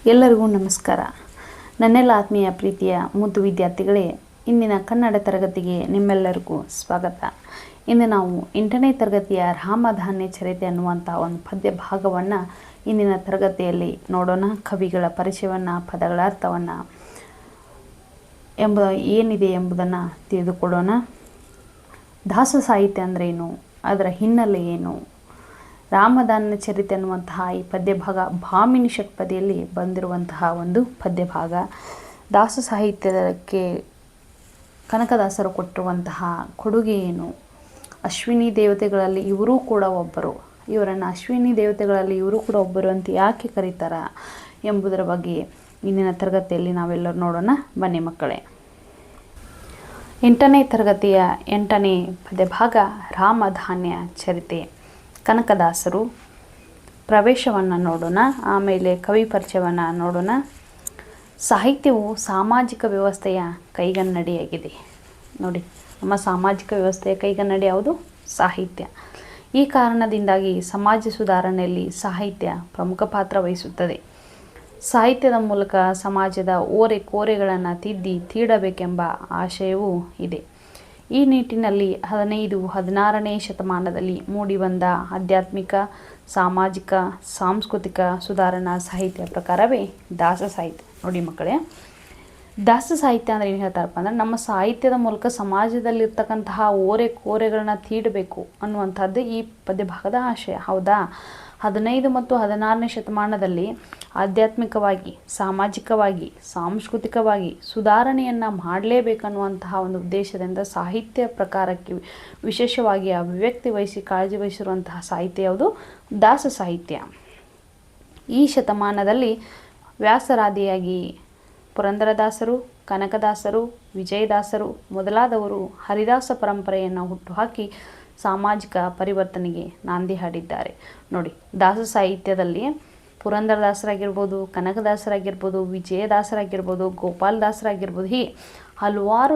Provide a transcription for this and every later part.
ಎಲ್ಲರಿಗೂ ನಮಸ್ಕಾರ. ನನ್ನೆಲ್ಲ ಆತ್ಮೀಯ ಪ್ರೀತಿಯ ಮುದ್ದು ವಿದ್ಯಾರ್ಥಿಗಳೇ, ಇಂದಿನ ಕನ್ನಡ ತರಗತಿಗೆ ನಿಮ್ಮೆಲ್ಲರಿಗೂ ಸ್ವಾಗತ. ಇಂದು ನಾವು 8ನೇ ತರಗತಿಯ ರಾಮಧಾನ್ಯ ಚರಿತೆ ಅನ್ನುವಂಥ ಒಂದು ಪದ್ಯ ಭಾಗವನ್ನು ಇಂದಿನ ತರಗತಿಯಲ್ಲಿ ನೋಡೋಣ. ಕವಿಗಳ ಪರಿಚಯವನ್ನು, ಪದಗಳ ಅರ್ಥವನ್ನು ಏನಿದೆ ಎಂಬುದನ್ನು ತಿಳಿದುಕೊಳ್ಳೋಣ. ದಾಸ ಸಾಹಿತ್ಯ ಅಂದ್ರೇನು, ಅದರ ಹಿನ್ನೆಲೆ ಏನು, ರಾಮಧಾನ್ಯ ಚರಿತೆ ಅನ್ನುವಂತಹ ಈ ಪದ್ಯ ಭಾಗ ಭಾಮಿನಿ ಷಟ್ಪದಿಯಲ್ಲಿ ಬಂದಿರುವಂತಹ ಒಂದು ಪದ್ಯ ಭಾಗ. ದಾಸ ಸಾಹಿತ್ಯಕ್ಕೆ ಕನಕದಾಸರು ಕೊಟ್ಟಿರುವಂತಹ ಕೊಡುಗೆ ಏನು, ಅಶ್ವಿನಿ ದೇವತೆಗಳಲ್ಲಿ ಇವರೂ ಕೂಡ ಒಬ್ಬರು, ಇವರನ್ನು ಅಶ್ವಿನಿ ದೇವತೆಗಳಲ್ಲಿ ಇವರು ಕೂಡ ಒಬ್ಬರು ಅಂತ ಯಾಕೆ ಕರೀತಾರ ಎಂಬುದರ ಬಗ್ಗೆ ಇಂದಿನ ತರಗತಿಯಲ್ಲಿ ನಾವೆಲ್ಲರೂ ನೋಡೋಣ. ಬನ್ನಿ ಮಕ್ಕಳೇ. 8ನೇ ತರಗತಿಯ 8ನೇ ಪದ್ಯ ಭಾಗ ರಾಮಧಾನ್ಯ ಚರಿತೆ, ಕನಕದಾಸರು. ಪ್ರವೇಶವನ್ನು ನೋಡೋಣ, ಆಮೇಲೆ ಕವಿ ಪರಿಚಯವನ್ನು ನೋಡೋಣ. ಸಾಹಿತ್ಯವು ಸಾಮಾಜಿಕ ವ್ಯವಸ್ಥೆಯ ಕೈಗನ್ನಡಿಯಾಗಿದೆ. ನೋಡಿ, ನಮ್ಮ ಸಾಮಾಜಿಕ ವ್ಯವಸ್ಥೆಯ ಕೈಗನ್ನಡಿ ಯಾವುದು? ಸಾಹಿತ್ಯ. ಈ ಕಾರಣದಿಂದಾಗಿ ಸಮಾಜ ಸುಧಾರಣೆಯಲ್ಲಿ ಸಾಹಿತ್ಯ ಪ್ರಮುಖ ಪಾತ್ರ ವಹಿಸುತ್ತದೆ. ಸಾಹಿತ್ಯದ ಮೂಲಕ ಸಮಾಜದ ಓರೆ ಕೋರೆಗಳನ್ನು ತೀಡಬೇಕೆಂಬ ಆಶಯವೂ ಇದೆ. ಈ ನಿಟ್ಟಿನಲ್ಲಿ 15-16ನೇ ಶತಮಾನದಲ್ಲಿ ಮೂಡಿಬಂದ ಆಧ್ಯಾತ್ಮಿಕ, ಸಾಮಾಜಿಕ, ಸಾಂಸ್ಕೃತಿಕ ಸುಧಾರಣಾ ಸಾಹಿತ್ಯ ಪ್ರಕಾರವೇ ದಾಸ ಸಾಹಿತ್ಯ. ನೋಡಿ ಮಕ್ಕಳೇ, ದಾಸ ಸಾಹಿತ್ಯ ಅಂದರೆ ಏನು ಹೇಳ್ತಾರಪ್ಪ ಅಂದರೆ, ನಮ್ಮ ಸಾಹಿತ್ಯದ ಮೂಲಕ ಸಮಾಜದಲ್ಲಿರ್ತಕ್ಕಂತಹ ಓರೆ ಕೋರೆಗಳನ್ನ ತೀಡಬೇಕು ಅನ್ನುವಂಥದ್ದು ಈ ಪದ್ಯ ಭಾಗದ ಆಶಯ. ಹೌದಾ? 15 ಮತ್ತು 16ನೇ ಶತಮಾನದಲ್ಲಿ ಆಧ್ಯಾತ್ಮಿಕವಾಗಿ, ಸಾಮಾಜಿಕವಾಗಿ, ಸಾಂಸ್ಕೃತಿಕವಾಗಿ ಸುಧಾರಣೆಯನ್ನು ಮಾಡಲೇಬೇಕನ್ನುವಂತಹ ಒಂದು ಉದ್ದೇಶದಿಂದ ಸಾಹಿತ್ಯ ಪ್ರಕಾರಕ್ಕೆ ವಿಶೇಷವಾಗಿ ಅಭಿವ್ಯಕ್ತಿ ವಹಿಸಿ ಕಾಳಜಿ ವಹಿಸಿರುವಂತಹ ಸಾಹಿತ್ಯ ಯಾವುದು? ದಾಸ ಸಾಹಿತ್ಯ. ಈ ಶತಮಾನದಲ್ಲಿ ವ್ಯಾಸರಾದಿಯಾಗಿ ಪುರಂದರದಾಸರು, ಕನಕದಾಸರು, ವಿಜಯದಾಸರು ಮೊದಲಾದವರು ಹರಿದಾಸ ಪರಂಪರೆಯನ್ನು ಹುಟ್ಟುಹಾಕಿ ಸಾಮಾಜಿಕ ಪರಿವರ್ತನೆಗೆ ನಾಂದಿ ಹಾಡಿದ್ದಾರೆ. ನೋಡಿ, ದಾಸ ಸಾಹಿತ್ಯದಲ್ಲಿ ಪುರಂದರದಾಸರಾಗಿರ್ಬೋದು, ಕನಕದಾಸರಾಗಿರ್ಬೋದು, ವಿಜಯದಾಸರಾಗಿರ್ಬೋದು, ಗೋಪಾಲದಾಸರಾಗಿರ್ಬೋದು, ಹೀಗೆ ಹಲವಾರು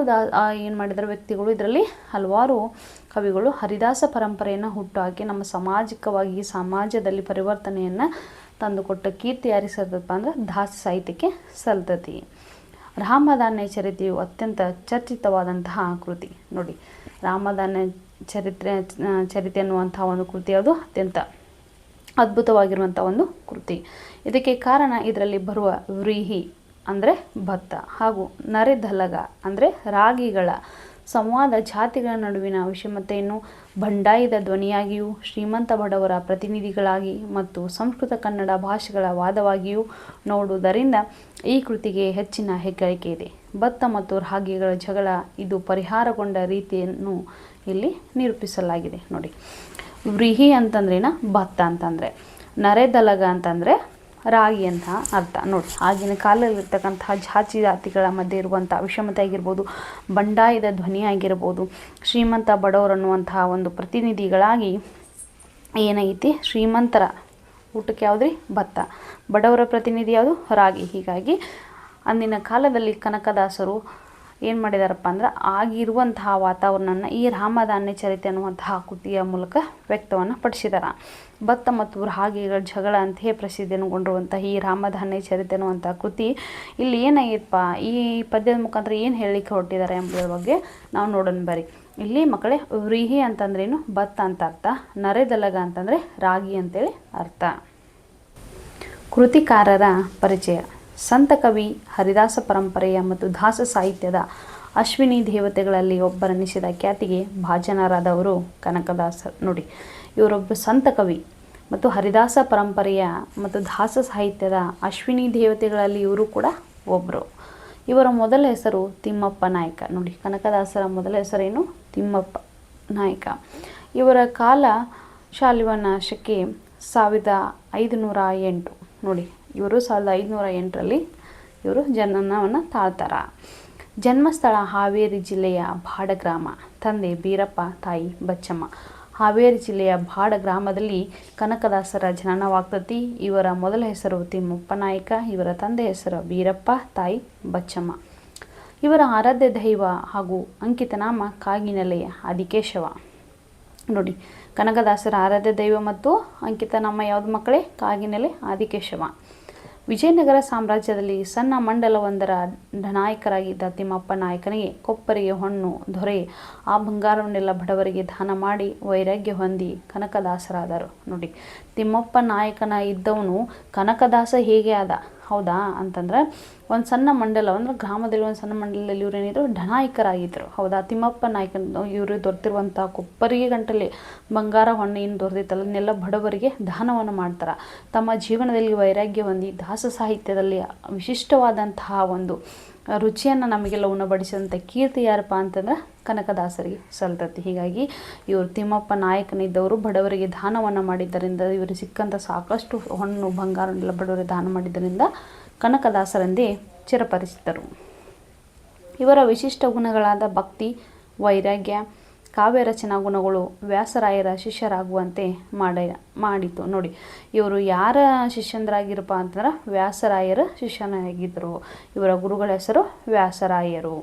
ಏನು ಮಾಡಿದ್ದಾರೆ ವ್ಯಕ್ತಿಗಳು, ಇದರಲ್ಲಿ ಹಲವಾರು ಕವಿಗಳು ಹರಿದಾಸ ಪರಂಪರೆಯನ್ನು ಹುಟ್ಟುಹಾಕಿ ನಮ್ಮ ಸಾಮಾಜಿಕವಾಗಿ ಸಮಾಜದಲ್ಲಿ ಪರಿವರ್ತನೆಯನ್ನು ತಂದುಕೊಟ್ಟ ಕೀರ್ತಿ ಯಾರಿಸದಪ್ಪ ಅಂದ್ರೆ ದಾಸ ಸಾಹಿತ್ಯಕ್ಕೆ ಸಲ್ತತಿ. ರಾಮಧಾನ್ಯ ಚರಿತೆಯು ಅತ್ಯಂತ ಚರ್ಚಿತವಾದಂತಹ ಕೃತಿ. ನೋಡಿ, ರಾಮಧಾನ್ಯ ಚರಿತೆ ಅನ್ನುವಂಥ ಒಂದು ಕೃತಿ ಅದು ಅತ್ಯಂತ ಅದ್ಭುತವಾಗಿರುವಂಥ ಒಂದು ಕೃತಿ. ಇದಕ್ಕೆ ಕಾರಣ ಇದರಲ್ಲಿ ಬರುವ ವ್ರೀಹಿ ಅಂದರೆ ಭತ್ತ ಹಾಗೂ ನರೆದಲಗ ಅಂದರೆ ರಾಗಿಗಳ ಸಂವಾದ ಜಾತಿಗಳ ನಡುವಿನ ವಿಷಮತೆಯನ್ನು ಬಂಡಾಯದ ಧ್ವನಿಯಾಗಿಯೂ, ಶ್ರೀಮಂತ ಬಡವರ ಪ್ರತಿನಿಧಿಗಳಾಗಿ ಮತ್ತು ಸಂಸ್ಕೃತ ಕನ್ನಡ ಭಾಷೆಗಳ ವಾದವಾಗಿಯೂ ನೋಡುವುದರಿಂದ ಈ ಕೃತಿಗೆ ಹೆಚ್ಚಿನ ಹೆಗ್ಗಳಿಕೆ ಇದೆ. ಭತ್ತ ಮತ್ತು ರಾಗಿಗಳ ಜಗಳ ಇದು ಪರಿಹಾರಗೊಂಡ ರೀತಿಯನ್ನು ಇಲ್ಲಿ ನಿರೂಪಿಸಲಾಗಿದೆ. ನೋಡಿ, ವ್ರೀಹಿ ಅಂತಂದ್ರೇನ? ಭತ್ತ ಅಂತಂದರೆ, ನರೆದಲಗ ಅಂತಂದರೆ ರಾಗಿ ಅಂತ ಅರ್ಥ. ನೋಡಿ, ಆಗಿನ ಕಾಲದಲ್ಲಿರ್ತಕ್ಕಂತಹ ಜಾತಿಗಳ ಮಧ್ಯೆ ಇರುವಂಥ ವಿಷಮತೆ ಆಗಿರ್ಬೋದು, ಬಂಡಾಯದ ಧ್ವನಿ ಆಗಿರ್ಬೋದು, ಶ್ರೀಮಂತ ಬಡವರನ್ನುವಂತಹ ಒಂದು ಪ್ರತಿನಿಧಿಗಳಾಗಿ ಏನೈತಿ, ಶ್ರೀಮಂತರ ಊಟಕ್ಕೆ ಯಾವುದ್ರಿ? ಭತ್ತ. ಬಡವರ ಪ್ರತಿನಿಧಿ ಯಾವುದು? ರಾಗಿ. ಹೀಗಾಗಿ ಅಂದಿನ ಕಾಲದಲ್ಲಿ ಕನಕದಾಸರು ಏನು ಮಾಡಿದಾರಪ್ಪ ಅಂದ್ರೆ, ಆಗಿರುವಂತಹ ವಾತಾವರಣನ ಈ ರಾಮಧಾನ್ಯ ಚರಿತೆ ಅನ್ನುವಂತಹ ಕೃತಿಯ ಮೂಲಕ ವ್ಯಕ್ತವನ್ನು ಪಡಿಸಿದಾರ. ಭತ್ತ ಮತ್ತು ರಾಗಿಗಳ ಜಗಳ ಅಂತೆಯೇ ಪ್ರಸಿದ್ಧಿಗೊಂಡಿರುವಂತಹ ಈ ರಾಮಧಾನ್ಯ ಚರಿತೆ ಅನ್ನುವಂಥ ಕೃತಿ ಇಲ್ಲಿ ಏನಾಗಿತ್ತಪ್ಪ, ಈ ಪದ್ಯದ ಮುಖಾಂತರ ಏನು ಹೇಳಲಿಕ್ಕೆ ಹೊರಟಿದ್ದಾರೆ ಎಂಬುದರ ಬಗ್ಗೆ ನಾವು ನೋಡೋಣ ಬರ್ರಿ. ಇಲ್ಲಿ ಮಕ್ಕಳೇ, ವ್ರೀಹಿ ಅಂತಂದ್ರೇನು? ಭತ್ತ ಅಂತ ಅರ್ಥ. ನರೆದಲಗ ಅಂತಂದರೆ ರಾಗಿ ಅಂತೇಳಿ ಅರ್ಥ. ಕೃತಿಕಾರರ ಪರಿಚಯ. ಸಂತ ಕವಿ, ಹರಿದಾಸ ಪರಂಪರೆಯ ಮತ್ತು ದಾಸ ಸಾಹಿತ್ಯದ ಅಶ್ವಿನಿ ದೇವತೆಗಳಲ್ಲಿ ಒಬ್ಬರೆನಿಸಿದ ಖ್ಯಾತಿಗೆ ಭಾಜನರಾದವರು ಕನಕದಾಸರು. ನೋಡಿ, ಇವರೊಬ್ಬರು ಸಂತ ಕವಿ ಮತ್ತು ಹರಿದಾಸ ಪರಂಪರೆಯ ಮತ್ತು ದಾಸ ಸಾಹಿತ್ಯದ ಅಶ್ವಿನಿ ದೇವತೆಗಳಲ್ಲಿ ಇವರು ಕೂಡ ಒಬ್ಬರು. ಇವರ ಮೊದಲ ಹೆಸರು ತಿಮ್ಮಪ್ಪ ನಾಯಕ. ನೋಡಿ, ಕನಕದಾಸರ ಮೊದಲ ಹೆಸರೇನು? ತಿಮ್ಮಪ್ಪ ನಾಯಕ. ಇವರ ಕಾಲ ಶಾಲಿವನ ಶಕೆ 1508. ನೋಡಿ, ಇವರು 1508ರಲ್ಲಿ ಇವರು ಜನನವನ್ನು ತಾಳ್ತಾರ. ಜನ್ಮಸ್ಥಳ ಹಾವೇರಿ ಜಿಲ್ಲೆಯ ಬಾಡ ಗ್ರಾಮ. ತಂದೆ ಬೀರಪ್ಪ, ತಾಯಿ ಬಚ್ಚಮ್ಮ. ಹಾವೇರಿ ಜಿಲ್ಲೆಯ ಬಾಡ ಗ್ರಾಮದಲ್ಲಿ ಕನಕದಾಸರ ಜನನವಾಗ್ತತಿ. ಇವರ ಮೊದಲ ಹೆಸರು ತಿಮ್ಮಪ್ಪ ನಾಯಕ, ಇವರ ತಂದೆ ಹೆಸರು ಬೀರಪ್ಪ, ತಾಯಿ ಬಚ್ಚಮ್ಮ. ಇವರ ಆರಾಧ್ಯ ದೈವ ಹಾಗೂ ಅಂಕಿತನಾಮ ಕಾಗಿನೆಲೆ ಆದಿಕೇಶವ. ನೋಡಿ, ಕನಕದಾಸರ ಆರಾಧ್ಯ ದೈವ ಮತ್ತು ಅಂಕಿತನಾಮ ಯಾವುದು ಮಕ್ಕಳೇ? ಕಾಗಿನೆಲೆ ಆದಿಕೇಶವ. ವಿಜಯನಗರ ಸಾಮ್ರಾಜ್ಯದಲ್ಲಿ ಸಣ್ಣ ಮಂಡಲವೊಂದರ ನಾಯಕರಾಗಿದ್ದ ತಿಮ್ಮಪ್ಪ ನಾಯಕನಿಗೆ ಕೊಪ್ಪರಿಗೆ ಹೊನ್ನು ದೊರೆ ಆ ಬಂಗಾರವನ್ನೆಲ್ಲ ಬಡವರಿಗೆ ದಾನ ಮಾಡಿ ವೈರಾಗ್ಯ ಹೊಂದಿ ಕನಕದಾಸರಾದರು. ನೋಡಿ, ತಿಮ್ಮಪ್ಪ ನಾಯಕನ ಇದ್ದವನು ಕನಕದಾಸ ಹೇಗೆ ಆದ ಹೌದಾ ಅಂತಂದ್ರೆ, ಒಂದು ಸಣ್ಣ ಮಂಡಲ ಅಂದ್ರೆ ಗ್ರಾಮದಲ್ಲಿ ಒಂದು ಸಣ್ಣ ಮಂಡಲದಲ್ಲಿ ಇವ್ರು ಏನಿದ್ರು ಢನಾಯಕರಾಗಿದ್ದರು. ಹೌದಾ, ತಿಮ್ಮಪ್ಪ ನಾಯಕನ ಇವರು ದೊರೆತಿರುವಂಥ ಕೊಪ್ಪರಿಗೆ ಗಂಟಲೆ ಬಂಗಾರ ಹೊಣ್ಣೆ ಏನು ದೊರೆತೈತಲ್ಲ ಅದನ್ನೆಲ್ಲ ಬಡವರಿಗೆ ದಾನವನ್ನು ಮಾಡ್ತಾರೆ. ತಮ್ಮ ಜೀವನದಲ್ಲಿ ವೈರಾಗ್ಯ ಹೊಂದಿ ದಾಸ ಸಾಹಿತ್ಯದಲ್ಲಿ ವಿಶಿಷ್ಟವಾದಂತಹ ಒಂದು ರುಚಿಯನ್ನು ನಮಗೆಲ್ಲ ಉಣಬಡಿಸಿದಂಥ ಕೀರ್ತಿ ಯಾರಪ್ಪ ಅಂತಂದ್ರೆ ಕನಕದಾಸರಿಗೆ ಸಲ್ತತಿ. ಹೀಗಾಗಿ ಇವರು ತಿಮ್ಮಪ್ಪ ನಾಯಕನಿದ್ದವರು ಬಡವರಿಗೆ ದಾನವನ್ನು ಮಾಡಿದ್ದರಿಂದ, ಇವರಿಗೆ ಸಿಕ್ಕಂಥ ಸಾಕಷ್ಟು ಹೊನ್ನು ಬಂಗಾರನ್ನೆಲ್ಲ ಬಡವರಿಗೆ ದಾನ ಮಾಡಿದ್ದರಿಂದ ಕನಕದಾಸರೆಂದೇ ಚಿರಪರಿಚಿತರು. ಇವರ ವಿಶಿಷ್ಟ ಗುಣಗಳಾದ ಭಕ್ತಿ, ವೈರಾಗ್ಯ, ಕಾವ್ಯ ರಚನಾ ಗುಣಗಳು ವ್ಯಾಸರಾಯರ ಶಿಷ್ಯರಾಗುವಂತೆ ಮಾಡಿತು. ನೋಡಿ, ಇವರು ಯಾರ ಶಿಷ್ಯಂದ್ರಾಗಿರಪ್ಪ ಅಂತಂದ್ರೆ ವ್ಯಾಸರಾಯರ ಶಿಷ್ಯನಾಗಿದ್ದರು. ಇವರ ಗುರುಗಳ ಹೆಸರು ವ್ಯಾಸರಾಯರು.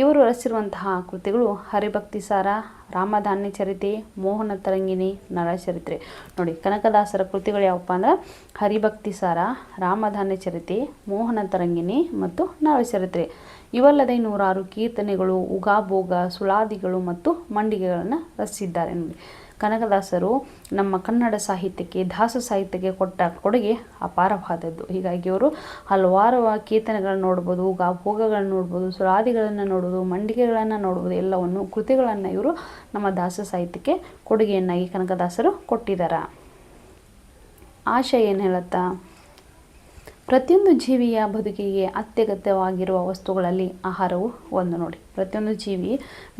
ಇವರು ರಚಿಸಿರುವಂತಹ ಕೃತಿಗಳು ಹರಿಭಕ್ತಿ ಸಾರ, ರಾಮಧಾನ್ಯ ಚರಿತೆ, ಮೋಹನ ತರಂಗಿಣಿ, ನಳಚರಿತ್ರೆ. ನೋಡಿ, ಕನಕದಾಸರ ಕೃತಿಗಳು ಯಾವಪ್ಪ ಅಂದ್ರೆ ಹರಿಭಕ್ತಿ ಸಾರ, ರಾಮಧಾನ್ಯ ಚರಿತೆ, ಮೋಹನ ತರಂಗಿಣಿ ಮತ್ತು ನಳಚರಿತ್ರೆ. ಇವಲ್ಲದೆ 106 ಕೀರ್ತನೆಗಳು, ಉಗಾಭೋಗ, ಸುಳಾದಿಗಳು ಮತ್ತು ಮಂಡಿಗೆಗಳನ್ನು ರಚಿಸಿದ್ದಾರೆ. ನೋಡಿ, ಕನಕದಾಸರು ನಮ್ಮ ಕನ್ನಡ ಸಾಹಿತ್ಯಕ್ಕೆ, ದಾಸ ಸಾಹಿತ್ಯಕ್ಕೆ ಕೊಟ್ಟ ಕೊಡುಗೆ ಅಪಾರವಾದದ್ದು. ಹೀಗಾಗಿ ಅವರು ಹಲವಾರು ಕೀರ್ತನೆಗಳನ್ನು ನೋಡ್ಬೋದು, ಉಗಾಭೋಗಗಳನ್ನು ನೋಡ್ಬೋದು, ಸುಳಾದಿಗಳನ್ನು ನೋಡ್ಬೋದು, ಮಂಡಿಗೆಗಳನ್ನು ನೋಡ್ಬೋದು. ಎಲ್ಲವನ್ನು ಕೃತಿಗಳನ್ನು ಇವರು ನಮ್ಮ ದಾಸ ಸಾಹಿತ್ಯಕ್ಕೆ ಕೊಡುಗೆಯನ್ನಾಗಿ ಕನಕದಾಸರು ಕೊಟ್ಟಿದ್ದಾರೆ. ಆಶಯ ಏನು ಹೇಳುತ್ತಾ? ಪ್ರತಿಯೊಂದು ಜೀವಿಯ ಬದುಕಿಗೆ ಅತ್ಯಗತ್ಯವಾಗಿರುವ ವಸ್ತುಗಳಲ್ಲಿ ಆಹಾರವು ಒಂದು. ನೋಡಿ, ಪ್ರತಿಯೊಂದು ಜೀವಿ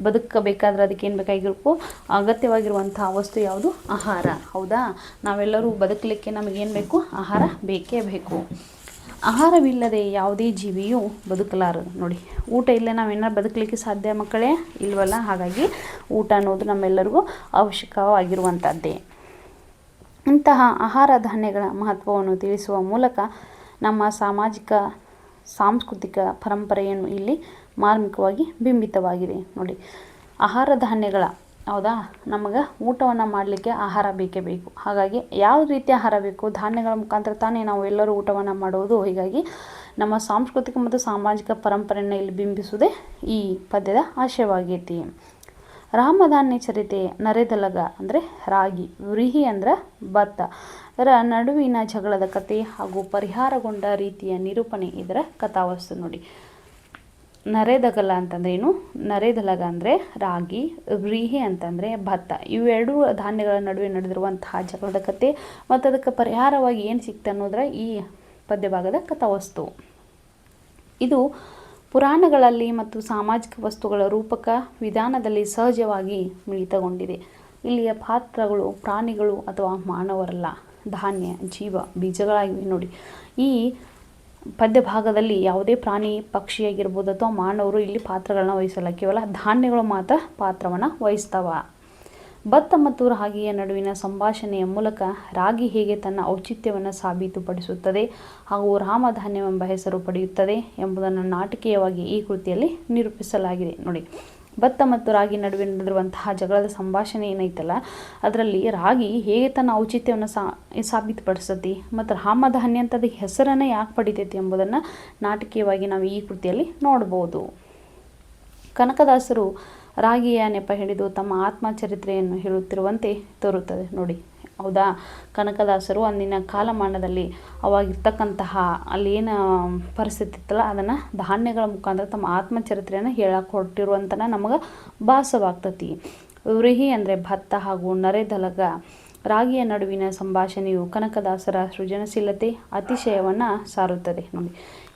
ಬದುಕಬೇಕಾದ್ರೆ ಅದಕ್ಕೆ ಏನು ಬೇಕಾಗಿರಬೇಕು? ಅಗತ್ಯವಾಗಿರುವಂತಹ ವಸ್ತು ಯಾವುದು? ಆಹಾರ. ಹೌದಾ, ನಾವೆಲ್ಲರೂ ಬದುಕಲಿಕ್ಕೆ ನಮಗೇನು ಬೇಕು? ಆಹಾರ ಬೇಕೇ ಬೇಕು. ಆಹಾರವಿಲ್ಲದೆ ಯಾವುದೇ ಜೀವಿಯೂ ಬದುಕಲಾರದು. ನೋಡಿ, ಊಟ ಇಲ್ಲದೆ ನಾವೇನಾರು ಬದುಕಲಿಕ್ಕೆ ಸಾಧ್ಯ ಮಕ್ಕಳೇ? ಇಲ್ವಲ್ಲ. ಹಾಗಾಗಿ ಊಟ ಅನ್ನೋದು ನಮ್ಮೆಲ್ಲರಿಗೂ ಅವಶ್ಯಕವಾಗಿರುವಂಥದ್ದೇ. ಇಂತಹ ಆಹಾರ ಧಾನ್ಯಗಳ ಮಹತ್ವವನ್ನು ತಿಳಿಸುವ ಮೂಲಕ ನಮ್ಮ ಸಾಮಾಜಿಕ ಸಾಂಸ್ಕೃತಿಕ ಪರಂಪರೆಯನ್ನು ಇಲ್ಲಿ ಮಾರ್ಮಿಕವಾಗಿ ಬಿಂಬಿತವಾಗಿದೆ. ನೋಡಿ, ಆಹಾರ ಧಾನ್ಯಗಳ ಹೌದಾ, ನಮಗೆ ಊಟವನ್ನು ಮಾಡಲಿಕ್ಕೆ ಆಹಾರ ಬೇಕೇ ಬೇಕು. ಹಾಗಾಗಿ ಯಾವ ರೀತಿ ಆಹಾರ ಬೇಕು? ಧಾನ್ಯಗಳ ಮುಖಾಂತರ ತಾನೇ ನಾವು ಎಲ್ಲರೂ ಊಟವನ್ನು ಮಾಡೋದು. ಹೀಗಾಗಿ ನಮ್ಮ ಸಾಂಸ್ಕೃತಿಕ ಮತ್ತು ಸಾಮಾಜಿಕ ಪರಂಪರೆಯನ್ನು ಇಲ್ಲಿ ಬಿಂಬಿಸುವುದೇ ಈ ಪದ್ಯದ ಆಶಯವಾಗೈತಿ. ರಾಮಧಾನ್ಯ ಚರಿತೆ ನರೆದಲಗ ಅಂದರೆ ರಾಗಿ, ವ್ರೀಹಿ ಅಂದರೆ ಭತ್ತ, ಇದರ ನಡುವಿನ ಜಗಳದ ಕತೆ ಹಾಗೂ ಪರಿಹಾರಗೊಂಡ ರೀತಿಯ ನಿರೂಪಣೆ ಇದರ ಕಥಾವಸ್ತು. ನೋಡಿ, ನರೆದಗಲ ಅಂತಂದ್ರೆ ಏನು? ನರೆದಲಗ ಅಂದರೆ ರಾಗಿ, ವ್ರೀಹಿ ಅಂತಂದರೆ ಭತ್ತ. ಇವೆರಡೂ ಧಾನ್ಯಗಳ ನಡುವೆ ನಡೆದಿರುವಂತಹ ಜಗಳದ ಕತೆ ಮತ್ತು ಅದಕ್ಕೆ ಪರಿಹಾರವಾಗಿ ಏನು ಸಿಕ್ತು ಅನ್ನೋದರ ಈ ಪದ್ಯಭಾಗದ ಕಥಾವಸ್ತು. ಇದು ಪುರಾಣಗಳಲ್ಲಿ ಮತ್ತು ಸಾಮಾಜಿಕ ವಸ್ತುಗಳ ರೂಪಕ ವಿಧಾನದಲ್ಲಿ ಸಹಜವಾಗಿ ಮಿಳಿತಗೊಂಡಿದೆ. ಇಲ್ಲಿಯ ಪಾತ್ರಗಳು ಪ್ರಾಣಿಗಳು ಅಥವಾ ಮಾನವರಲ್ಲ, ಧಾನ್ಯ, ಜೀವ, ಬೀಜಗಳಾಗಿವೆ. ನೋಡಿ, ಈ ಪದ್ಯಭಾಗದಲ್ಲಿ ಯಾವುದೇ ಪ್ರಾಣಿ ಪಕ್ಷಿಯಾಗಿರ್ಬೋದು ಅಥವಾ ಮಾನವರು ಇಲ್ಲಿ ಪಾತ್ರಗಳನ್ನ ವಹಿಸಲ್ಲ. ಕೇವಲ ಧಾನ್ಯಗಳು ಮಾತ್ರ ಪಾತ್ರವನ್ನು ವಹಿಸ್ತಾವ. ಭತ್ತ ಮತ್ತು ರಾಗಿಯ ನಡುವಿನ ಸಂಭಾಷಣೆಯ ಮೂಲಕ ರಾಗಿ ಹೇಗೆ ತನ್ನ ಔಚಿತ್ಯವನ್ನು ಸಾಬೀತುಪಡಿಸುತ್ತದೆ ಹಾಗೂ ರಾಮಧಾನ್ಯವೆಂಬ ಹೆಸರು ಪಡೆಯುತ್ತದೆ ಎಂಬುದನ್ನು ನಾಟಕೀಯವಾಗಿ ಈ ಕೃತಿಯಲ್ಲಿ ನಿರೂಪಿಸಲಾಗಿದೆ. ನೋಡಿ, ಭತ್ತ ಮತ್ತು ರಾಗಿ ನಡುವೆ ನಡೆದಿರುವಂತಹ ಜಗಳದ ಸಂಭಾಷಣೆ ಏನೈತಲ್ಲ, ಅದರಲ್ಲಿ ರಾಗಿ ಹೇಗೆ ತನ್ನ ಔಚಿತ್ಯವನ್ನು ಸಾಬೀತುಪಡಿಸ್ತತಿ ಮತ್ತು ರಾಮಧಾನ್ಯ ಅಂತ ಅದಕ್ಕೆ ಹೆಸರನ್ನು ಯಾಕೆ ಪಡಿತೈತಿ ಎಂಬುದನ್ನು ನಾಟಕೀಯವಾಗಿ ನಾವು ಈ ಕೃತಿಯಲ್ಲಿ ನೋಡ್ಬೋದು. ಕನಕದಾಸರು ರಾಗಿಯ ನೆಪ ಹಿಡಿದು ತಮ್ಮ ಆತ್ಮಚರಿತ್ರೆಯನ್ನು ಹೇಳುತ್ತಿರುವಂತೆ ತೋರುತ್ತದೆ. ನೋಡಿ, ಹೌದಾ, ಕನಕದಾಸರು ಅಂದಿನ ಕಾಲಮಾನದಲ್ಲಿ ಅವಾಗಿರ್ತಕ್ಕಂತಹ ಅಲ್ಲಿ ಏನು ಪರಿಸ್ಥಿತಿ ಇತ್ತಲ್ಲ ಅದನ್ನು ಧಾನ್ಯಗಳ ಮುಖಾಂತರ ತಮ್ಮ ಆತ್ಮಚರಿತ್ರೆಯನ್ನು ಹೇಳಕ್ಕೆ ಹೊರಟಿರುವಂತನ ನಮಗೆ ಭಾಸವಾಗ್ತತಿ. ವ್ರೀಹಿ ಅಂದರೆ ಭತ್ತ ಹಾಗೂ ನರೆದಲಗ ರಾಗಿಯ ನಡುವಿನ ಸಂಭಾಷಣೆಯು ಕನಕದಾಸರ ಸೃಜನಶೀಲತೆ ಅತಿಶಯವನ್ನು ಸಾರುತ್ತದೆ. ನೋಡಿ,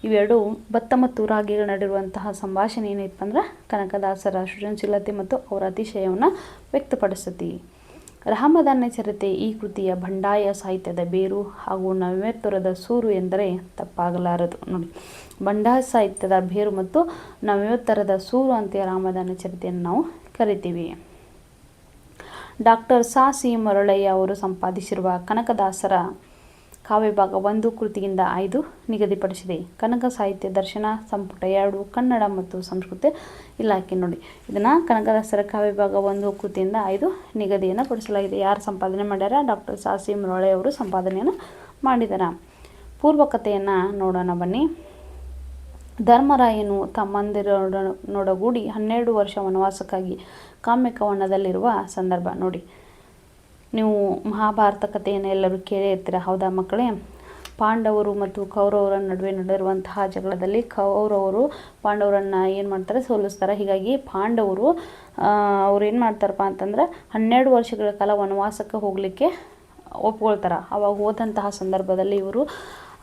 ಇವೆರಡು ಭತ್ತ ಮತ್ತು ರಾಗಿಗಳ ನಡುವಿರುವಂತಹ ಸಂಭಾಷಣೆ ಏನೈತಪ್ಪ ಅಂದ್ರೆ ಕನಕದಾಸರ ಸೃಜನಶೀಲತೆ ಮತ್ತು ಅವರ ಅತಿಶಯವನ್ನು ವ್ಯಕ್ತಪಡಿಸ್ತತಿ. ರಾಮಧಾನ್ಯ ಚರಿತೆ ಈ ಕೃತಿಯ ಬಂಡಾಯ ಸಾಹಿತ್ಯದ ಬೇರು ಹಾಗೂ ನವ್ಯೋತ್ತರದ ಸೂರು ಎಂದರೆ ತಪ್ಪಾಗಲಾರದು. ನೋಡಿ, ಬಂಡಾಯ ಸಾಹಿತ್ಯದ ಬೇರು ಮತ್ತು ನವ್ಯೋತ್ತರದ ಸೂರು ಅಂತ ರಾಮಧಾನ್ಯ ಚರಿತೆಯನ್ನು ನಾವು ಕರಿತೀವಿ. ಡಾಕ್ಟರ್ ಸಾ ಸಿ ಮರಳಯ್ಯ ಅವರು ಸಂಪಾದಿಸಿರುವ ಕನಕದಾಸರ ಕಾವ್ಯಭಾಗ 1 ಕೃತಿಯಿಂದ 5 ನಿಗದಿಪಡಿಸಿದೆ. ಕನಕ ಸಾಹಿತ್ಯ ದರ್ಶನ ಸಂಪುಟ 2 ಕನ್ನಡ ಮತ್ತು ಸಂಸ್ಕೃತಿ ಇಲಾಖೆ. ನೋಡಿ, ಇದನ್ನು ಕನಕದಾಸರ ಕಾವ್ಯಭಾಗ 1 ಕೃತಿಯಿಂದ 5 ನಿಗದಿಯನ್ನು ಪಡಿಸಲಾಗಿದೆ. ಯಾರು ಸಂಪಾದನೆ ಮಾಡ್ಯಾರ? ಡಾಕ್ಟರ್ ಸಾ ಸಿ ಮರಳಯ್ಯ ಅವರು ಸಂಪಾದನೆಯನ್ನು ಮಾಡಿದಾರ. ಪೂರ್ವಕತೆಯನ್ನು ನೋಡೋಣ ಬನ್ನಿ. ಧರ್ಮರಾಯನು ತಮ್ಮಂದಿರೊಡಗೂಡಿ 12 ವರ್ಷ ವನವಾಸಕ್ಕಾಗಿ ಕಾಮ್ಯಕವನದಲ್ಲಿರುವ ಸಂದರ್ಭ. ನೋಡಿ, ನೀವು ಮಹಾಭಾರತ ಕಥೆಯನ್ನು ಎಲ್ಲರೂ ಕೇಳೇ ಇರ್ತೀರ, ಹೌದಾ ಮಕ್ಕಳೇ? ಪಾಂಡವರು ಮತ್ತು ಕೌರವರ ನಡುವೆ ನಡೆದಿರುವಂತಹ ಜಗಳದಲ್ಲಿ ಕೌರವರು ಪಾಂಡವರನ್ನು ಏನು ಮಾಡ್ತಾರೆ, ಸೋಲಿಸ್ತಾರೆ. ಹೀಗಾಗಿ ಪಾಂಡವರು ಅವ್ರು ಏನು ಮಾಡ್ತಾರಪ್ಪ ಅಂತಂದ್ರೆ 12 ವರ್ಷಗಳ ಕಾಲ ವನವಾಸಕ್ಕೆ ಹೋಗಲಿಕ್ಕೆ ಒಪ್ಕೊಳ್ತಾರೆ. ಅವಾಗ ಹೋದಂತಹ ಸಂದರ್ಭದಲ್ಲಿ ಇವರು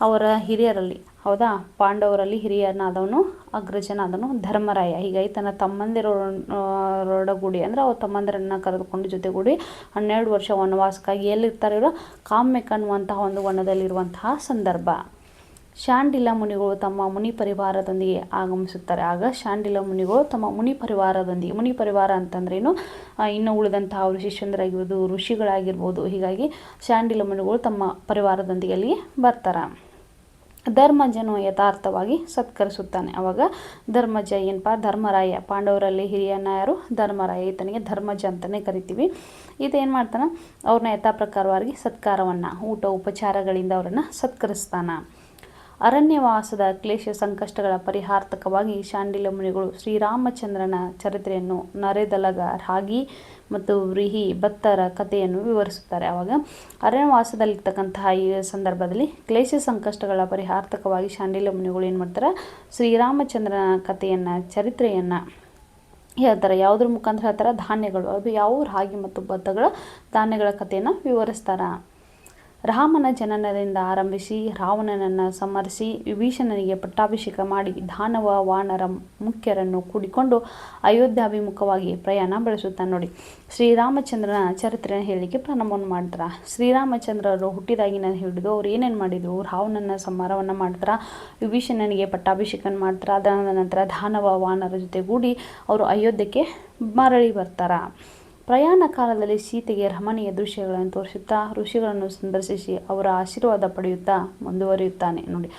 ಅವರ ಹಿರಿಯರಲ್ಲಿ, ಹೌದಾ, ಪಾಂಡವರಲ್ಲಿ ಹಿರಿಯನಾದವನು ಅಗ್ರಜನಾದವನು ಧರ್ಮರಾಯ. ಹೀಗಾಗಿ ತನ್ನ ತಮ್ಮಂದಿರೊಡಗೂಡಿ ಅಂದರೆ ಅವ್ರ ತಮ್ಮಂದಿರನ್ನು ಕರೆದುಕೊಂಡು ಜೊತೆಗೂಡಿ 12 ವರ್ಷ ವನವಾಸಕ್ಕಾಗಿ ಎಲ್ಲಿರ್ತಾರೆ ಇವರು? ಕಾಮ್ಯಕ ಅನ್ನುವಂತಹ ಒಂದು ವನದಲ್ಲಿರುವಂತಹ ಸಂದರ್ಭ. ಶಾಂಡಿಲ ಮುನಿಗಳು ತಮ್ಮ ಮುನಿ ಪರಿವಾರದೊಂದಿಗೆ ಆಗಮಿಸುತ್ತಾರೆ. ಆಗ ಶಾಂಡಿಲ ಮುನಿಗಳು ತಮ್ಮ ಮುನಿ ಪರಿವಾರದೊಂದಿಗೆ, ಮುನಿ ಪರಿವಾರ ಅಂತಂದ್ರೇನು, ಇನ್ನು ಉಳಿದಂತಹ ಅವರು ಶಿಷ್ಯಂದರಾಗಿರ್ಬೋದು, ಋಷಿಗಳಾಗಿರ್ಬೋದು. ಹೀಗಾಗಿ ಶಾಂಡಿಲ ಮುನಿಗಳು ತಮ್ಮ ಪರಿವಾರದೊಂದಿಗೆ ಅಲ್ಲಿ ಬರ್ತಾರೆ. ಧರ್ಮಜನು ಯಥಾರ್ಥವಾಗಿ ಸತ್ಕರಿಸುತ್ತಾನೆ. ಅವಾಗ ಧರ್ಮಜ ಏನಪ್ಪ, ಧರ್ಮರಾಯ, ಪಾಂಡವರಲ್ಲಿ ಹಿರಿಯನ ಯಾರು? ಧರ್ಮರಾಯ. ಈತನಿಗೆ ಧರ್ಮಜ ಅಂತಲೇ ಕರಿತೀವಿ. ಈತ ಏನು ಮಾಡ್ತಾನೆ, ಅವ್ರನ್ನ ಯಥಾ ಪ್ರಕಾರವಾಗಿ ಸತ್ಕಾರವನ್ನು, ಊಟ ಉಪಚಾರಗಳಿಂದ ಅವರನ್ನು ಸತ್ಕರಿಸ್ತಾನೆ. ಅರಣ್ಯವಾಸದ ಕ್ಲೇಶ ಸಂಕಷ್ಟಗಳ ಪರಿಹಾರ್ಥಕವಾಗಿ ಶಾಂಡಿಲ ಮುನಿಗಳು ಶ್ರೀರಾಮಚಂದ್ರನ ಚರಿತ್ರೆಯನ್ನು, ನರೆದಲಗ, ರಾಗಿ ಮತ್ತು ವ್ರೀಹಿ, ಭತ್ತರ ಕಥೆಯನ್ನು ವಿವರಿಸುತ್ತಾರೆ. ಆವಾಗ ಅರಣ್ಯವಾಸದಲ್ಲಿರ್ತಕ್ಕಂತಹ ಈ ಸಂದರ್ಭದಲ್ಲಿ ಕ್ಲೇಶ ಸಂಕಷ್ಟಗಳ ಪರಿಹಾರ್ಥಕವಾಗಿ ಶಾಂಡಿಲ ಮುನಿಗಳು ಏನು ಮಾಡ್ತಾರೆ, ಶ್ರೀರಾಮಚಂದ್ರನ ಕಥೆಯನ್ನು, ಚರಿತ್ರೆಯನ್ನು ಹೇಳ್ತಾರೆ. ಯಾವುದ್ರ ಮುಖಾಂತರ ಹೇಳ್ತಾರೆ? ಧಾನ್ಯಗಳು, ಅದು ಯಾವುವು? ರಾಗಿ ಮತ್ತು ಭತ್ತಗಳ ಧಾನ್ಯಗಳ ಕಥೆಯನ್ನು ವಿವರಿಸ್ತಾರೆ. ರಾಮನ ಜನನದಿಂದ ಆರಂಭಿಸಿ ರಾವಣನನ್ನು ಸಂಹರಿಸಿ ವಿಭೀಷಣನಿಗೆ ಪಟ್ಟಾಭಿಷೇಕ ಮಾಡಿ ದಾನವ ವಾನರ ಮುಖ್ಯರನ್ನು ಕೂಡಿಕೊಂಡು ಅಯೋಧ್ಯಾಭಿಮುಖವಾಗಿ ಪ್ರಯಾಣ ಬೆಳೆಸುತ್ತಾನೆ. ನೋಡಿ, ಶ್ರೀರಾಮಚಂದ್ರನ ಚರಿತ್ರೆಯನ್ನು ಹೇಳಲಿಕ್ಕೆ ಪ್ರಾರಂಭವನ್ನು ಮಾಡ್ತಾರೆ. ಶ್ರೀರಾಮಚಂದ್ರರು ಹುಟ್ಟಿದಾಗಿನ ಹಿಡಿದು ಅವ್ರು ಏನೇನು ಮಾಡಿದರು? ರಾವಣನ ಸಂಹಾರವನ್ನು ಮಾಡ್ತಾರೆ, ವಿಭೀಷಣನಿಗೆ ಪಟ್ಟಾಭಿಷೇಕ ಮಾಡ್ತಾರೆ. ಅದಾದ ನಂತರ ದಾನವ ವಾನರ ಜೊತೆಗೂಡಿ ಅವರು ಅಯೋಧ್ಯಕ್ಕೆ ಮರಳಿ ಬರ್ತಾರೆ. ಪ್ರಯಾಣ ಕಾಲದಲ್ಲಿ ಸೀತೆಗೆ ರಮಣೀಯ ದೃಶ್ಯಗಳನ್ನು ತೋರಿಸುತ್ತಾ ಋಷಿಗಳನ್ನು ಸಂದರ್ಶಿಸಿ ಅವರ ಆಶೀರ್ವಾದ ಪಡೆಯುತ್ತಾ ಮುಂದುವರಿಯುತ್ತಾನೆ. ನೋಡಿ,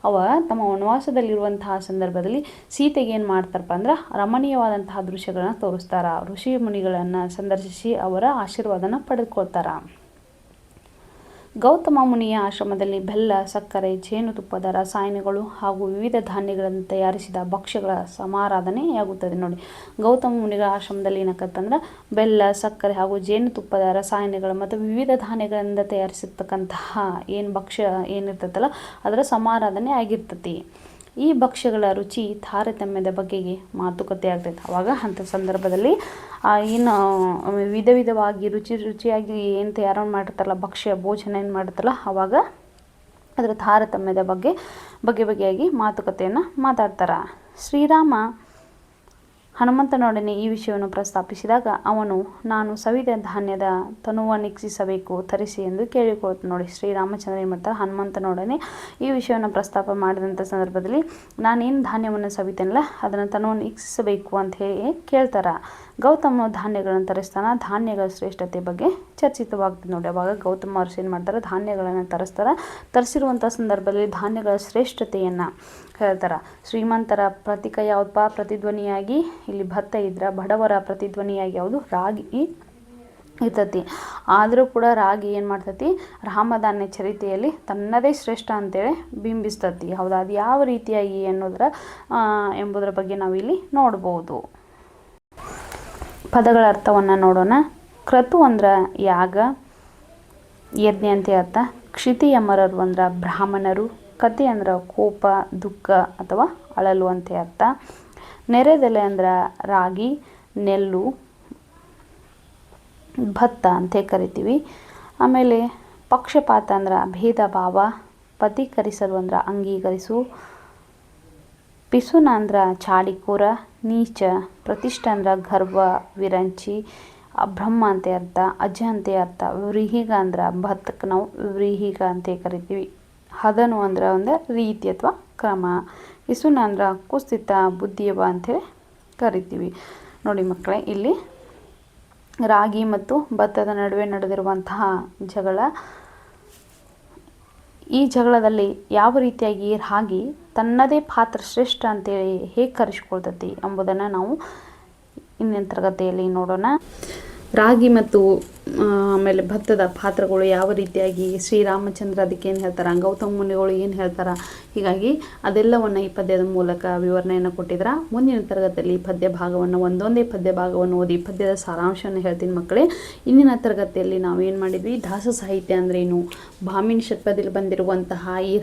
ಅವ ತಮ್ಮ ವನವಾಸದಲ್ಲಿರುವಂತಹ ಸಂದರ್ಭದಲ್ಲಿ ಸೀತೆಗೆ ಏನು ಮಾಡ್ತಾರಪ್ಪ ಅಂದ್ರೆ ರಮಣೀಯವಾದಂತಹ ದೃಶ್ಯಗಳನ್ನು ತೋರಿಸ್ತಾರ. ಋಷಿ ಮುನಿಗಳನ್ನು ಸಂದರ್ಶಿಸಿ ಅವರ ಆಶೀರ್ವಾದನ ಪಡೆದುಕೊಳ್ತಾರ. ಗೌತಮ ಮುನಿಯ ಆಶ್ರಮದಲ್ಲಿ ಬೆಲ್ಲ, ಸಕ್ಕರೆ, ಜೇನುತುಪ್ಪದ ರಸಾಯನಗಳು ಹಾಗೂ ವಿವಿಧ ಧಾನ್ಯಗಳನ್ನು ತಯಾರಿಸಿದ ಭಕ್ಷ್ಯಗಳ ಸಮಾರಾಧನೆಯಾಗುತ್ತದೆ. ನೋಡಿ, ಗೌತಮ ಮುನಿಗಳ ಆಶ್ರಮದಲ್ಲಿ ಏನಕ್ಕಂತಂದ್ರೆ ಬೆಲ್ಲ, ಸಕ್ಕರೆ ಹಾಗೂ ಜೇನುತುಪ್ಪದ ರಸಾಯನಗಳು ಮತ್ತು ವಿವಿಧ ಧಾನ್ಯಗಳಿಂದ ತಯಾರಿಸಿರ್ತಕ್ಕಂತಹ ಏನು ಭಕ್ಷ್ಯ ಏನಿರ್ತೈತಲ್ಲ ಅದರ ಸಮಾರಾಧನೆ ಆಗಿರ್ತತಿ. ಈ ಭಕ್ಷ್ಯಗಳ ರುಚಿ ತಾರತಮ್ಯದ ಬಗೆಗೆ ಮಾತುಕತೆ ಆಗ್ತೈತೆ. ಆವಾಗ ಅಂಥ ಸಂದರ್ಭದಲ್ಲಿ ಏನು ವಿಧವಾಗಿ ರುಚಿಯಾಗಿ ಏನು ತಯಾರು ಮಾಡಿರ್ತಾರಲ್ಲ ಭಕ್ಷ್ಯ ಭೋಜನ ಏನು ಮಾಡಿರ್ತಾರಲ್ಲ ಆವಾಗ ಅದರ ತಾರತಮ್ಯದ ಬಗೆಯಾಗಿ ಮಾತುಕತೆಯನ್ನು ಮಾತಾಡ್ತಾರೆ. ಶ್ರೀರಾಮ ಹನುಮಂತನೊಡನೆ ಈ ವಿಷಯವನ್ನು ಪ್ರಸ್ತಾಪಿಸಿದಾಗ ಅವನು, ನಾನು ಸವಿದ ಧಾನ್ಯದ ತನುವನ್ನೀಕ್ಷಿಸಬೇಕು ತರಿಸಿ ಎಂದು ಕೇಳಿಕೊಳ್ಳುತ್ತೆ. ನೋಡಿ, ಶ್ರೀರಾಮಚಂದ್ರ ಏನು ಮಾಡ್ತಾರೆ, ಹನುಮಂತನೊಡನೆ ಈ ವಿಷಯವನ್ನು ಪ್ರಸ್ತಾಪ ಮಾಡಿದಂಥ ಸಂದರ್ಭದಲ್ಲಿ ನಾನೇನು ಧಾನ್ಯವನ್ನು ಸವಿತೇನಲ್ಲ ಅದನ್ನು ತನುವನ್ನು ಈಕ್ಷಿಸಬೇಕು ಅಂತ ಹೇಳಿ ಕೇಳ್ತಾರೆ. ಗೌತಮ ಧಾನ್ಯಗಳನ್ನು ತರಿಸ್ತಾನೆ. ಧಾನ್ಯಗಳ ಶ್ರೇಷ್ಠತೆ ಬಗ್ಗೆ ಚರ್ಚಿತವಾಗ್ತದೆ. ನೋಡಿ, ಅವಾಗ ಗೌತಮ ಮಹರ್ಷಿ ಏನು ಮಾಡ್ತಾರೆ, ಧಾನ್ಯಗಳನ್ನು ತರಿಸಿರುವಂಥ ಸಂದರ್ಭದಲ್ಲಿ ಧಾನ್ಯಗಳ ಶ್ರೇಷ್ಠತೆಯನ್ನು ಹೇಳ್ತಾರೆ. ಶ್ರೀಮಂತರ ಪ್ರತೀಕ ಯಾವುದಪ್ಪ? ಪ್ರತಿಧ್ವನಿಯಾಗಿ ಇಲ್ಲಿ ಭತ್ತ ಇದ್ರೆ, ಬಡವರ ಪ್ರತಿಧ್ವನಿಯಾಗಿ ಯಾವುದು? ರಾಗಿ ಇರ್ತತಿ. ಆದರೂ ಕೂಡ ರಾಗಿ ಏನು ಮಾಡ್ತತಿ, ರಾಮಧಾನ್ಯ ಚರಿತೆಯಲ್ಲಿ ತನ್ನದೇ ಶ್ರೇಷ್ಠ ಅಂತೇಳಿ ಬಿಂಬಿಸ್ತತಿ. ಹೌದಾ? ಅದು ಯಾವ ರೀತಿಯಾಗಿ ಎಂಬುದರ ಬಗ್ಗೆ ನಾವಿಲ್ಲಿ ನೋಡ್ಬೋದು. ಪದಗಳ ಅರ್ಥವನ್ನು ನೋಡೋಣ. ಕ್ರತು ಅಂದ್ರೆ ಯಾಗ, ಯಜ್ಞ ಅಂತ ಅರ್ಥ. ಕ್ಷಿತಿ ಅಮರರು ಅಂದ್ರೆ ಬ್ರಾಹ್ಮಣರು. ಕತೆ ಅಂದ್ರೆ ಕೋಪ, ದುಃಖ ಅಥವಾ ಅಳಲು ಅಂತ ಅರ್ಥ. ನೆರೆದೆಲೆ ಅಂದ್ರೆ ರಾಗಿ, ನೆಲ್ಲು, ಭತ್ತ ಅಂತ ಕರಿತೀವಿ. ಆಮೇಲೆ ಪಕ್ಷಪಾತ ಅಂದ್ರೆ ಭೇದ ಭಾವ. ಪಥೀಕರಿಸಲು ಅಂದ್ರೆ ಅಂಗೀಕರಿಸು. ಪಿಸುನ ಅಂದ್ರೆ ಚಾಡಿಕೋರ, ನೀಚ. ಪ್ರತಿಷ್ಠೆ ಅಂದ್ರೆ ಗರ್ವ, ವಿರಂಚಿ. ಬ್ರಹ್ಮ ಅಂತ ಅರ್ಥ, ಅಜ ಅಂತ ಅರ್ಥ. ವ್ರೀಹಿಗ ಅಂದ್ರೆ ಭತ್ತಕ್ಕೆ ನಾವು ವ್ರೀಹಿಗ ಅಂತ ಕರಿತೀವಿ. ಹದನು ಅಂದ್ರೆ ಒಂದು ರೀತಿ ಅಥವಾ ಕ್ರಮ. ಇಸುನ ಅಂದ್ರೆ ಕುಸ್ಥಿತ, ಬುದ್ಧಿಯವ ಅಂಥೇಳಿ ಕರಿತೀವಿ. ನೋಡಿ ಮಕ್ಕಳೇ, ಇಲ್ಲಿ ರಾಗಿ ಮತ್ತು ಭತ್ತದ ನಡುವೆ ನಡೆದಿರುವಂತಹ ಜಗಳ. ಈ ಜಗಳದಲ್ಲಿ ಯಾವ ರೀತಿಯಾಗಿ ರಾಗಿ ತನ್ನದೇ ಪಾತ್ರ ಶ್ರೇಷ್ಠ ಅಂತೇಳಿ ಹೇಗೆ ಕರೆಸ್ಕೊಳ್ತತಿ ಎಂಬುದನ್ನು ನಾವು ಇಂದಿನ ತರಗತಿಯಲ್ಲಿ ನೋಡೋಣ. ರಾಗಿ ಮತ್ತು ಆಮೇಲೆ ಭತ್ತದ ಪಾತ್ರಗಳು ಯಾವ ರೀತಿಯಾಗಿ ಶ್ರೀರಾಮಚಂದ್ರ ಅದಕ್ಕೆ ಏನು ಹೇಳ್ತಾರೆ, ಗೌತಮ ಮುನಿಗಳು ಏನು ಹೇಳ್ತಾರೆ, ಹೀಗಾಗಿ ಅದೆಲ್ಲವನ್ನು ಈ ಪದ್ಯದ ಮೂಲಕ ವಿವರಣೆಯನ್ನು ಕೊಟ್ಟಿದ್ರೆ ಮುಂದಿನ ತರಗತಿಯಲ್ಲಿ ಪದ್ಯ ಭಾಗವನ್ನು ಒಂದೊಂದೇ ಪದ್ಯ ಭಾಗವನ್ನು ಓದಿ ಪದ್ಯದ ಸಾರಾಂಶವನ್ನು ಹೇಳ್ತೀನಿ ಮಕ್ಕಳೇ. ಇಂದಿನ ತರಗತಿಯಲ್ಲಿ ನಾವು ಏನು ಮಾಡಿದ್ವಿ, ದಾಸ ಸಾಹಿತ್ಯ ಅಂದ್ರೇನು, ಭಾಮಿನಿ ಷಟ್ಪದಿಯಲ್ಲಿ ಬಂದಿರುವಂತಹ ಈ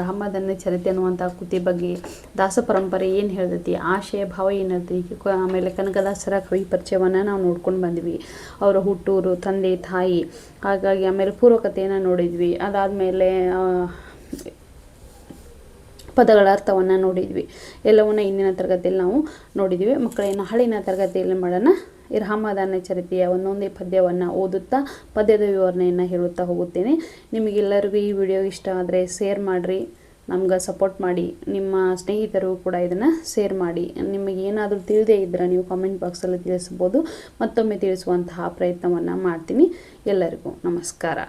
ರಾಮಧನ್ಯ ಚರಿತೆ ಅನ್ನುವಂಥ ಕೃತಿ ಬಗ್ಗೆ, ದಾಸ ಪರಂಪರೆ ಏನು ಹೇಳ್ತೈತಿ, ಆಶಯ ಭಾವ ಏನು ಹೇಳ್ತೈತಿ, ಆಮೇಲೆ ಕನಕದಾಸರ ಕವಿ ಪರಿಚಯವನ್ನು ನಾವು ನೋಡ್ಕೊಂಡು ಬಂದ್ವಿ, ಅವರ ಹುಟ್ಟೂರು, ತಂದೆ ತಾಯಿ, ಹಾಗಾಗಿ ಆಮೇಲೆ ಪೂರ್ವಕತೆಯನ್ನು ನೋಡಿದ್ವಿ. ಅದಾದಮೇಲೆ ಪದಗಳ ಅರ್ಥವನ್ನು ನೋಡಿದ್ವಿ. ಎಲ್ಲವನ್ನು ಇಂದಿನ ತರಗತಿಯಲ್ಲಿ ನಾವು ನೋಡಿದ್ವಿ. ಮಕ್ಕಳೇ, ನಾಳಿನ ತರಗತಿಯಲ್ಲಿ ಮಾಡೋಣ ಈ ರಾಮಧನ್ಯ ಚರಿತೆಯ ಒಂದೊಂದೇ ಪದ್ಯವನ್ನು ಓದುತ್ತಾ ಪದ್ಯದ ವಿವರಣೆಯನ್ನು ಹೇಳುತ್ತಾ ಹೋಗುತ್ತೇನೆ. ನಿಮಗೆಲ್ಲರಿಗೂ ಈ ವಿಡಿಯೋ ಇಷ್ಟ ಆದರೆ ಶೇರ್ ಮಾಡಿರಿ, ನಮ್ಗೆ ಸಪೋರ್ಟ್ ಮಾಡಿ, ನಿಮ್ಮ ಸ್ನೇಹಿತರು ಕೂಡ ಇದನ್ನು ಶೇರ್ ಮಾಡಿ. ನಿಮಗೆ ಏನಾದರೂ ತಿಳಿದೇ ಇದ್ದರೆ ನೀವು ಕಾಮೆಂಟ್ ಬಾಕ್ಸಲ್ಲಿ ತಿಳಿಸ್ಬೋದು, ಮತ್ತೊಮ್ಮೆ ತಿಳಿಸುವಂತಹ ಪ್ರಯತ್ನವನ್ನು ಮಾಡ್ತೀನಿ. ಎಲ್ಲರಿಗೂ ನಮಸ್ಕಾರ.